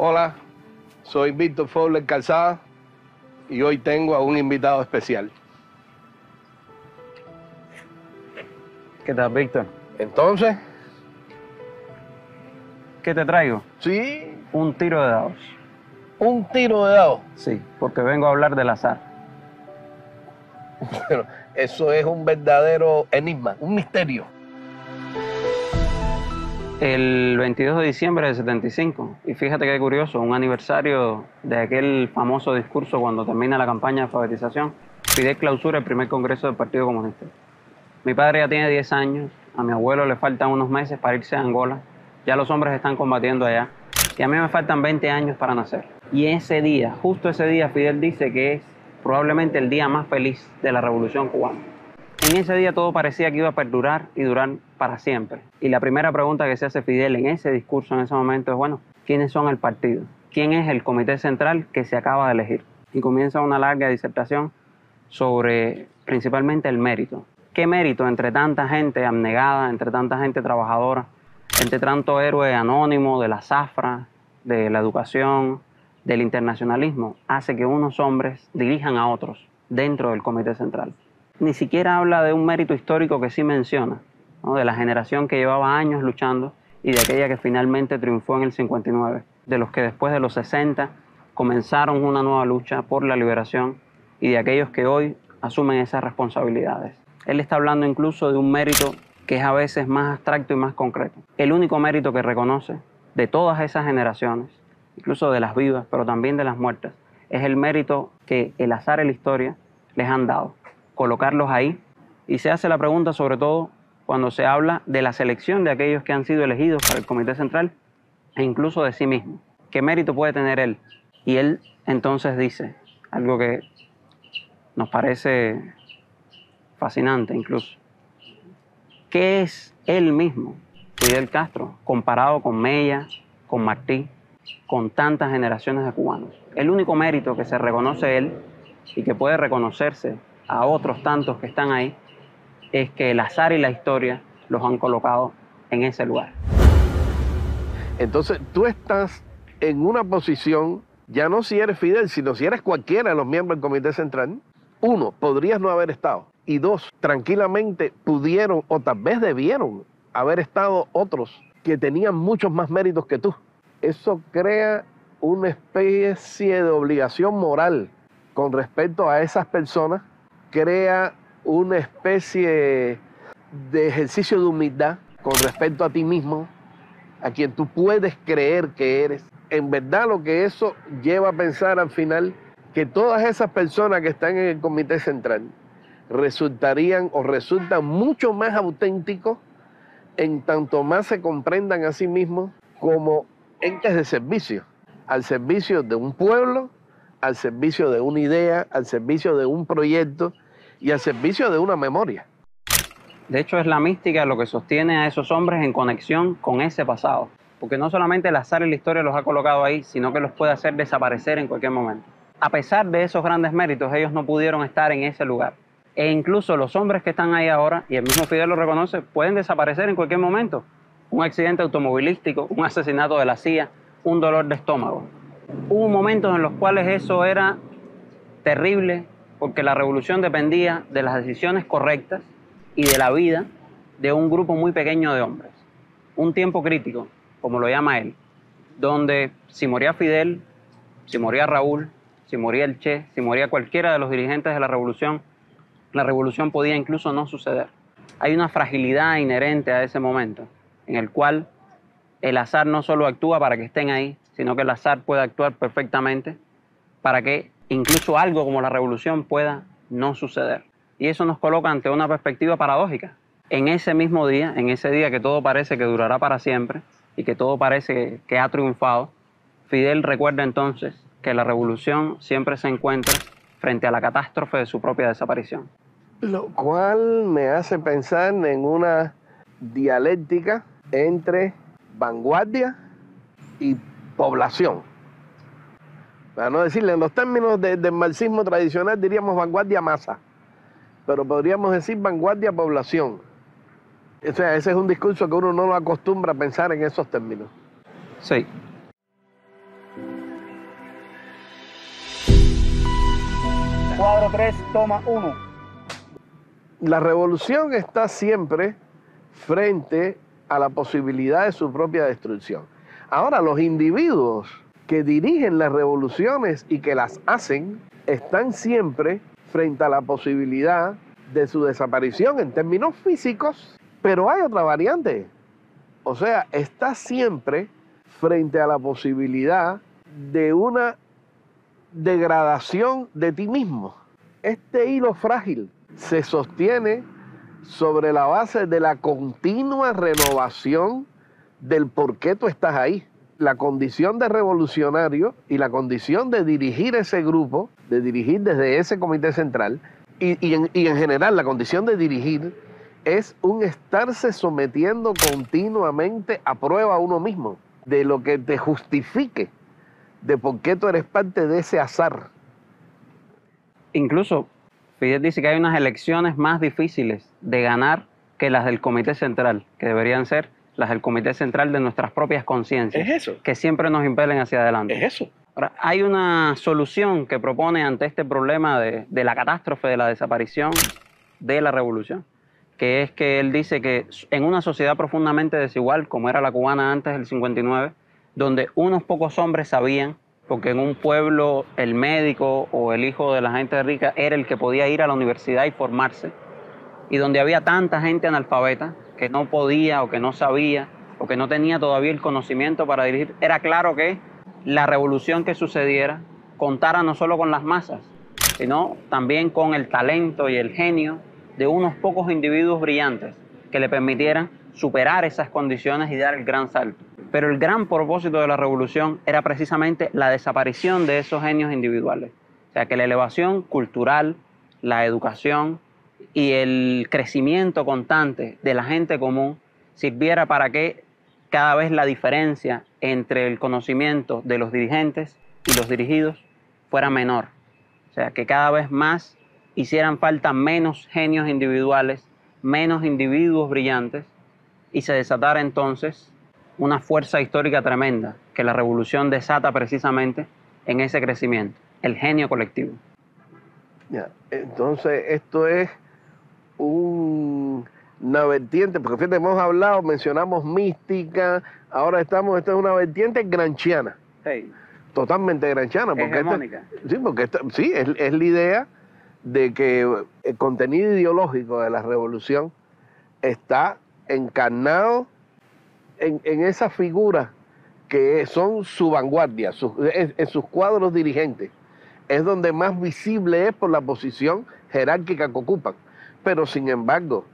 Hola, soy Víctor Fowler Calzada y hoy tengo a un invitado especial. ¿Qué tal, Víctor? Entonces, ¿Qué te traigo? sí, Un tiro de dados. un tiro de dados. Sí, porque vengo a hablar del azar. Bueno, eso es un verdadero enigma, un misterio. El 22 de diciembre del 75, y fíjate qué curioso, un aniversario de aquel famoso discurso cuando termina la campaña de alfabetización, Fidel clausura el primer congreso del Partido Comunista. Mi padre ya tiene 10 años, a mi abuelo le faltan unos meses para irse a Angola, ya los hombres están combatiendo allá, y a mí me faltan 20 años para nacer. Y ese día, justo ese día, Fidel dice que es probablemente el día más feliz de la Revolución Cubana. En ese día todo parecía que iba a perdurar y durar para siempre. Y la primera pregunta que se hace Fidel en ese discurso, en ese momento, es, bueno, ¿quiénes son el partido? ¿Quién es el comité central que se acaba de elegir? Y comienza una larga disertación sobre principalmente el mérito. ¿Qué mérito entre tanta gente abnegada, entre tanta gente trabajadora, entre tanto héroe anónimo de la zafra, de la educación, del internacionalismo, hace que unos hombres dirijan a otros dentro del comité central? Ni siquiera habla de un mérito histórico que sí menciona, ¿no? De la generación que llevaba años luchando y de aquella que finalmente triunfó en el 59, de los que después de los 60 comenzaron una nueva lucha por la liberación y de aquellos que hoy asumen esas responsabilidades. Él está hablando incluso de un mérito que es a veces más abstracto y más concreto. El único mérito que reconoce de todas esas generaciones, incluso de las vivas, pero también de las muertas, es el mérito que el azar y la historia les han dado. Colocarlos ahí, y se hace la pregunta sobre todo cuando se habla de la selección de aquellos que han sido elegidos para el Comité Central e incluso de sí mismo. ¿Qué mérito puede tener él? Y él entonces dice algo que nos parece fascinante incluso. ¿Qué es él mismo, Fidel Castro, comparado con Mella, con Martí, con tantas generaciones de cubanos? El único mérito que se reconoce él y que puede reconocerse a otros tantos que están ahí es que el azar y la historia los han colocado en ese lugar. Entonces, tú estás en una posición, ya no si eres Fidel, sino si eres cualquiera de los miembros del Comité Central. Uno, podrías no haber estado. Y dos, tranquilamente pudieron o tal vez debieron haber estado otros que tenían muchos más méritos que tú. Eso crea una especie de obligación moral con respecto a esas personas, crea una especie de ejercicio de humildad con respecto a ti mismo, a quien tú puedes creer que eres. En verdad lo que eso lleva a pensar al final, que todas esas personas que están en el Comité Central resultarían o resultan mucho más auténticos en tanto más se comprendan a sí mismos como entes de servicio, al servicio de un pueblo, al servicio de una idea, al servicio de un proyecto y al servicio de una memoria. De hecho, es la mística lo que sostiene a esos hombres en conexión con ese pasado. Porque no solamente el azar y la historia los ha colocado ahí, sino que los puede hacer desaparecer en cualquier momento. A pesar de esos grandes méritos, ellos no pudieron estar en ese lugar. E incluso los hombres que están ahí ahora, y el mismo Fidel lo reconoce, pueden desaparecer en cualquier momento. Un accidente automovilístico, un asesinato de la CIA, un dolor de estómago. Hubo momentos en los cuales eso era terrible, porque la revolución dependía de las decisiones correctas y de la vida de un grupo muy pequeño de hombres. Un tiempo crítico, como lo llama él, donde si moría Fidel, si moría Raúl, si moría el Che, si moría cualquiera de los dirigentes de la revolución podía incluso no suceder. Hay una fragilidad inherente a ese momento, en el cual el azar no solo actúa para que estén ahí, sino que el azar puede actuar perfectamente para que incluso algo como la revolución pueda no suceder. Y eso nos coloca ante una perspectiva paradójica. En ese mismo día, en ese día que todo parece que durará para siempre y que todo parece que ha triunfado, Fidel recuerda entonces que la revolución siempre se encuentra frente a la catástrofe de su propia desaparición. Lo cual me hace pensar en una dialéctica entre vanguardia y población. Para no decirle, en los términos del marxismo tradicional diríamos vanguardia masa, pero podríamos decir vanguardia población. O sea, ese es un discurso que uno no lo acostumbra a pensar en esos términos. Sí. Cuadro 3, toma 1. La revolución está siempre frente a la posibilidad de su propia destrucción. Ahora, los individuos que dirigen las revoluciones y que las hacen están siempre frente a la posibilidad de su desaparición en términos físicos, pero hay otra variante. O sea, está siempre frente a la posibilidad de una degradación de ti mismo. Este hilo frágil se sostiene sobre la base de la continua renovación del por qué tú estás ahí. La condición de revolucionario y la condición de dirigir ese grupo, de dirigir desde ese comité central, y en general la condición de dirigir es un estarse sometiendo continuamente a prueba a uno mismo, de lo que te justifique, de por qué tú eres parte de ese azar. Incluso Fidel dice que hay unas elecciones más difíciles de ganar que las del Comité Central, que deberían ser las del Comité Central de nuestras propias conciencias. Es eso. Que siempre nos impelen hacia adelante. Es eso. Ahora, hay una solución que propone ante este problema de la catástrofe de la desaparición de la revolución, que es que él dice que en una sociedad profundamente desigual, como era la cubana antes del 59, donde unos pocos hombres sabían, porque en un pueblo el médico o el hijo de la gente rica era el que podía ir a la universidad y formarse, y donde había tanta gente analfabeta que no podía o que no sabía o que no tenía todavía el conocimiento para dirigir, era claro que la revolución que sucediera contara no solo con las masas, sino también con el talento y el genio de unos pocos individuos brillantes que le permitieran superar esas condiciones y dar el gran salto. Pero el gran propósito de la revolución era precisamente la desaparición de esos genios individuales. O sea, que la elevación cultural, la educación y el crecimiento constante de la gente común sirviera para que cada vez la diferencia entre el conocimiento de los dirigentes y los dirigidos fuera menor. O sea, que cada vez más hicieran falta menos genios individuales, menos individuos brillantes, y se desatara entonces una fuerza histórica tremenda que la revolución desata precisamente en ese crecimiento, el genio colectivo. Ya, entonces esto es una vertiente, porque fíjate, hemos hablado, mencionamos mística, ahora esta es una vertiente gramsciana. Sí. Totalmente gramsciana. Hegemónica. Sí, es la idea de que el contenido ideológico de la revolución está encarnado en esa figura que son su vanguardia, en sus cuadros dirigentes. Es donde más visible es por la posición jerárquica que ocupan. Pero sin embargo,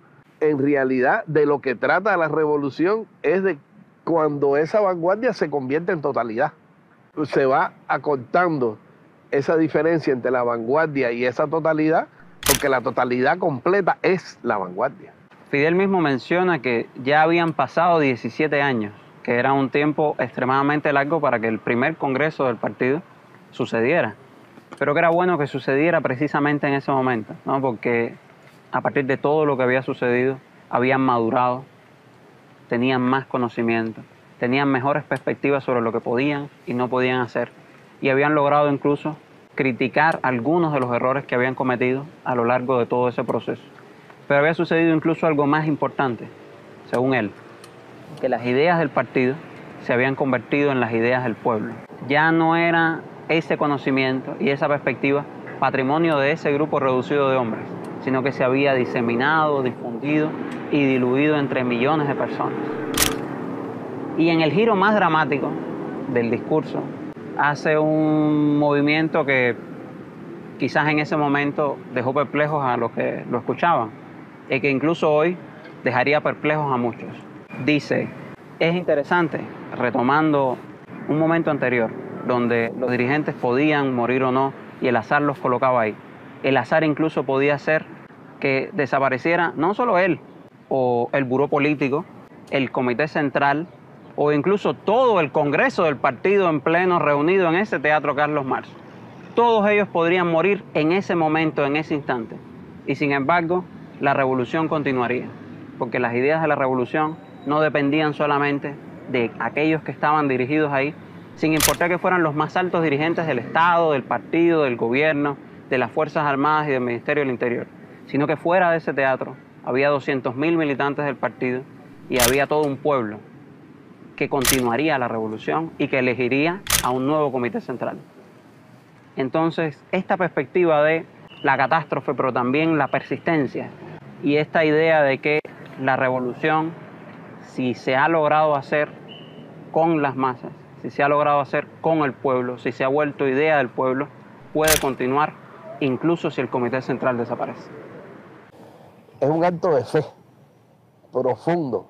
en realidad de lo que trata la revolución es de cuando esa vanguardia se convierte en totalidad. Se va acortando esa diferencia entre la vanguardia y esa totalidad, porque la totalidad completa es la vanguardia. Fidel mismo menciona que ya habían pasado 17 años, que era un tiempo extremadamente largo para que el primer congreso del partido sucediera. Pero que era bueno que sucediera precisamente en ese momento, ¿no? Porque a partir de todo lo que había sucedido, habían madurado, tenían más conocimiento, tenían mejores perspectivas sobre lo que podían y no podían hacer, y habían logrado incluso criticar algunos de los errores que habían cometido a lo largo de todo ese proceso. Pero había sucedido incluso algo más importante, según él, que las ideas del partido se habían convertido en las ideas del pueblo. Ya no era ese conocimiento y esa perspectiva patrimonio de ese grupo reducido de hombres, sino que se había diseminado, difundido y diluido entre millones de personas. Y en el giro más dramático del discurso, hace un movimiento que quizás en ese momento dejó perplejos a los que lo escuchaban, y que incluso hoy dejaría perplejos a muchos. Dice, es interesante, retomando un momento anterior, donde los dirigentes podían morir o no, y el azar los colocaba ahí. El azar incluso podía hacer que desapareciera no solo él, o el buró político, el comité central, o incluso todo el congreso del partido en pleno reunido en ese Teatro Carlos Marx. Todos ellos podrían morir en ese momento, en ese instante. Y sin embargo, la revolución continuaría, porque las ideas de la revolución no dependían solamente de aquellos que estaban dirigidos ahí, sin importar que fueran los más altos dirigentes del Estado, del partido, del gobierno, de las Fuerzas Armadas y del Ministerio del Interior, sino que fuera de ese teatro había 200.000 militantes del partido y había todo un pueblo que continuaría la revolución y que elegiría a un nuevo comité central. Entonces, esta perspectiva de la catástrofe, pero también la persistencia, y esta idea de que la revolución, si se ha logrado hacer con las masas, si se ha logrado hacer con el pueblo, si se ha vuelto idea del pueblo, puede continuar incluso si el comité central desaparece. Es un acto de fe profundo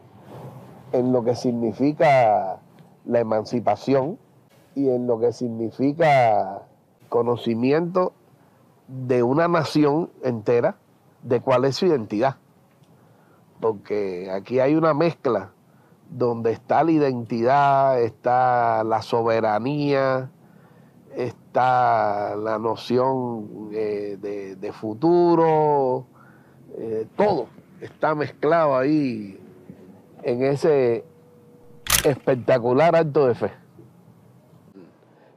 en lo que significa la emancipación y en lo que significa conocimiento de una nación entera de cuál es su identidad. Porque aquí hay una mezcla donde está la identidad, está la soberanía, está la noción de futuro, todo está mezclado ahí en ese espectacular acto de fe.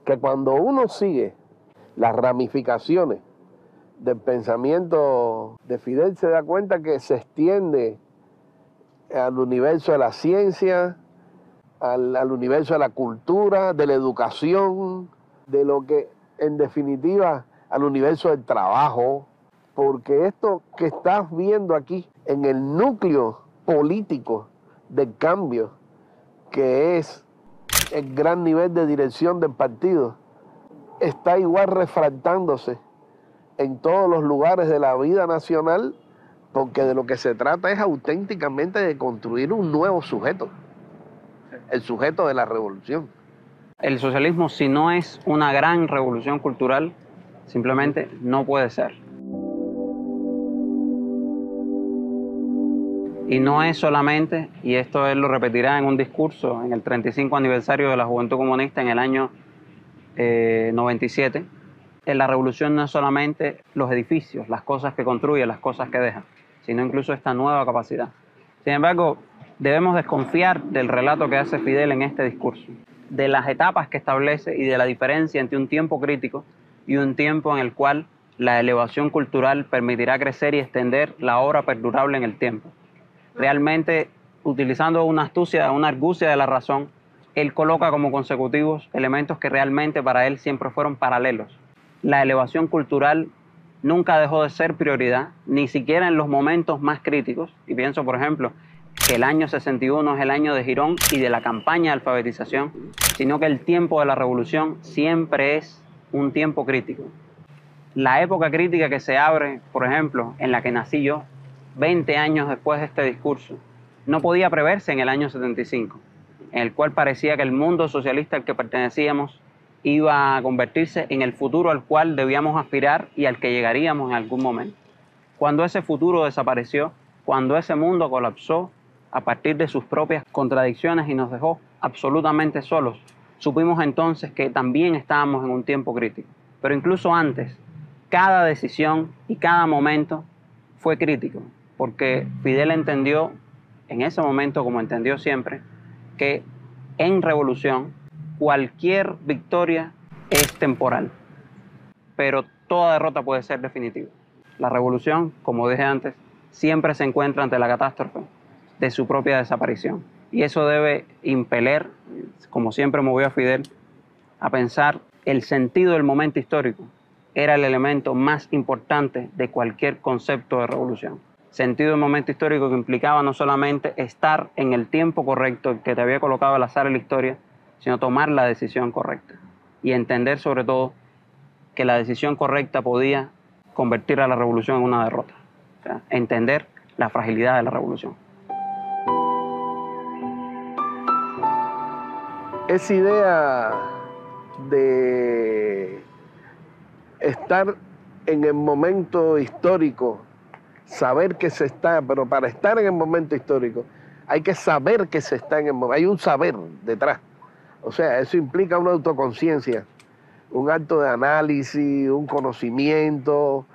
Que cuando uno sigue las ramificaciones del pensamiento de Fidel se da cuenta que se extiende al universo de la ciencia, al universo de la cultura, de la educación, de lo que en definitiva al universo del trabajo, porque esto que estás viendo aquí en el núcleo político del cambio, que es el gran nivel de dirección del partido, está igual refractándose en todos los lugares de la vida nacional, porque de lo que se trata es auténticamente de construir un nuevo sujeto, el sujeto de la revolución. El socialismo, si no es una gran revolución cultural, simplemente no puede ser. Y no es solamente, y esto él lo repetirá en un discurso en el 35 aniversario de la Juventud Comunista en el año 97, la revolución no es solamente los edificios, las cosas que construye, las cosas que deja, sino incluso esta nueva capacidad. Sin embargo, debemos desconfiar del relato que hace Fidel en este discurso, de las etapas que establece y de la diferencia entre un tiempo crítico y un tiempo en el cual la elevación cultural permitirá crecer y extender la obra perdurable en el tiempo. Realmente, utilizando una astucia, una argucia de la razón, él coloca como consecutivos elementos que realmente para él siempre fueron paralelos. La elevación cultural nunca dejó de ser prioridad, ni siquiera en los momentos más críticos. Y pienso, por ejemplo, que el año 61 es el año de Girón y de la campaña de alfabetización, sino que el tiempo de la revolución siempre es un tiempo crítico. La época crítica que se abre, por ejemplo, en la que nací yo, 20 años después de este discurso, no podía preverse en el año 75, en el cual parecía que el mundo socialista al que pertenecíamos iba a convertirse en el futuro al cual debíamos aspirar y al que llegaríamos en algún momento. Cuando ese futuro desapareció, cuando ese mundo colapsó a partir de sus propias contradicciones y nos dejó absolutamente solos, supimos entonces que también estábamos en un tiempo crítico. Pero incluso antes, cada decisión y cada momento fue crítico, porque Fidel entendió en ese momento, como entendió siempre, que en revolución cualquier victoria es temporal, pero toda derrota puede ser definitiva. La revolución, como dije antes, siempre se encuentra ante la catástrofe de su propia desaparición. Y eso debe impeler, como siempre movió a Fidel, a pensar el sentido del momento histórico era el elemento más importante de cualquier concepto de revolución. Sentido del momento histórico que implicaba no solamente estar en el tiempo correcto que te había colocado el azar en la historia, sino tomar la decisión correcta y entender sobre todo que la decisión correcta podía convertir a la revolución en una derrota. O sea, entender la fragilidad de la revolución. Esa idea de estar en el momento histórico, saber que se está, pero para estar en el momento histórico hay que saber que se está en el momento, hay un saber detrás. O sea, eso implica una autoconciencia, un acto de análisis, un conocimiento,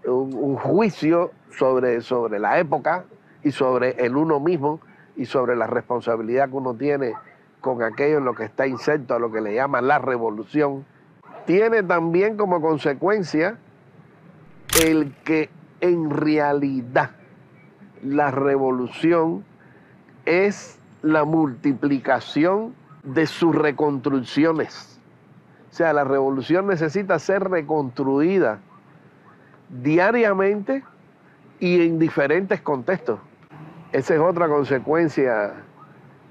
un juicio sobre la época y sobre el uno mismo y sobre la responsabilidad que uno tiene con aquello en lo que está inserto a lo que le llaman la revolución. Tiene también como consecuencia el que en realidad la revolución es la multiplicación de sus reconstrucciones. O sea, la revolución necesita ser reconstruida diariamente y en diferentes contextos. Esa es otra consecuencia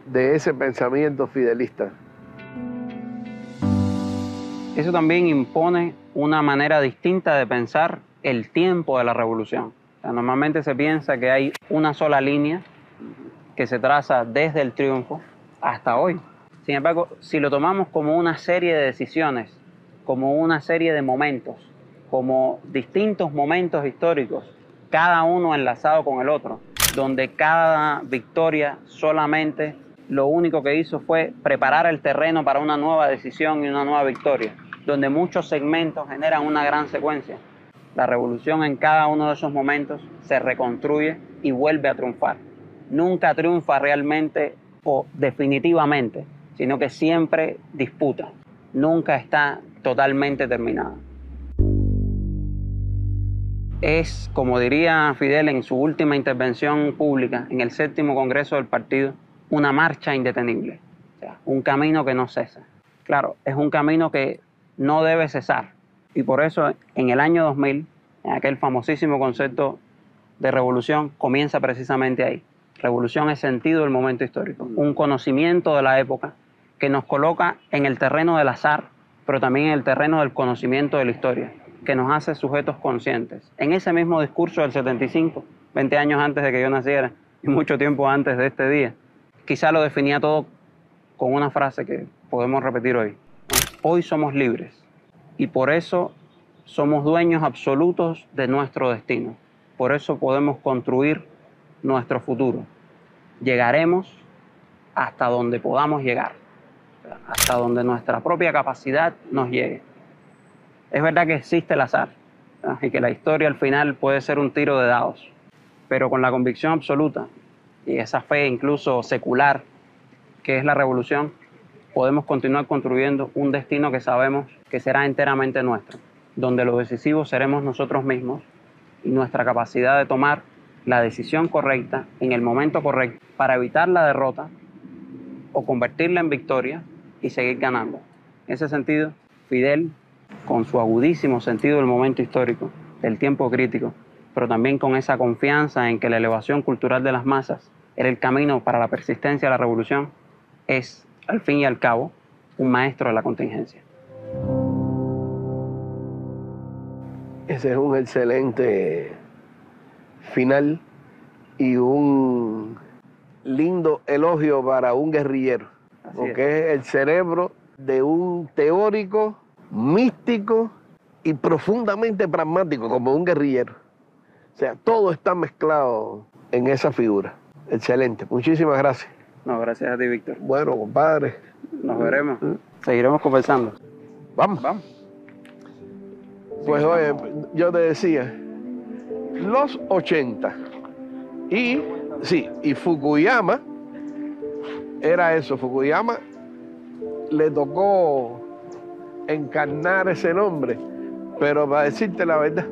de ese pensamiento fidelista. Eso también impone una manera distinta de pensar el tiempo de la revolución. O sea, normalmente se piensa que hay una sola línea que se traza desde el triunfo hasta hoy. Sin embargo, si lo tomamos como una serie de decisiones, como una serie de momentos, como distintos momentos históricos, cada uno enlazado con el otro, donde cada victoria solamente lo único que hizo fue preparar el terreno para una nueva decisión y una nueva victoria, donde muchos segmentos generan una gran secuencia. La revolución en cada uno de esos momentos se reconstruye y vuelve a triunfar. Nunca triunfa realmente o definitivamente, sino que siempre disputa. Nunca está totalmente terminada. Es, como diría Fidel en su última intervención pública en el 7º Congreso del Partido, una marcha indetenible. O sea, un camino que no cesa. Claro, es un camino que no debe cesar. Y por eso, en el año 2000, en aquel famosísimo concepto de revolución, comienza precisamente ahí. Revolución es sentido del momento histórico, un conocimiento de la época que nos coloca en el terreno del azar, pero también en el terreno del conocimiento de la historia, que nos hace sujetos conscientes. En ese mismo discurso del 75, 20 años antes de que yo naciera y mucho tiempo antes de este día, quizá lo definía todo con una frase que podemos repetir hoy. Hoy somos libres y por eso somos dueños absolutos de nuestro destino. Por eso podemos construir nuestro futuro. Llegaremos hasta donde podamos llegar, hasta donde nuestra propia capacidad nos llegue. Es verdad que existe el azar, ¿no? Y que la historia al final puede ser un tiro de dados, pero con la convicción absoluta y esa fe incluso secular que es la revolución, podemos continuar construyendo un destino que sabemos que será enteramente nuestro, donde lo decisivo seremos nosotros mismos y nuestra capacidad de tomar la decisión correcta en el momento correcto para evitar la derrota o convertirla en victoria y seguir ganando. En ese sentido, Fidel, con su agudísimo sentido del momento histórico, del tiempo crítico, pero también con esa confianza en que la elevación cultural de las masas era el camino para la persistencia de la revolución, es, al fin y al cabo, un maestro de la contingencia. Ese es un excelente final y un lindo elogio para un guerrillero, porque es el cerebro de un teórico, místico y profundamente pragmático, como un guerrillero. O sea, todo está mezclado en esa figura. Excelente. Muchísimas gracias. No, gracias a ti, Víctor. Bueno, compadre. Nos veremos. Seguiremos conversando. Vamos. Pues oye, yo te decía, los 80. Y Fukuyama era eso. Fukuyama le tocó encarnar ese nombre. Pero para decirte la verdad,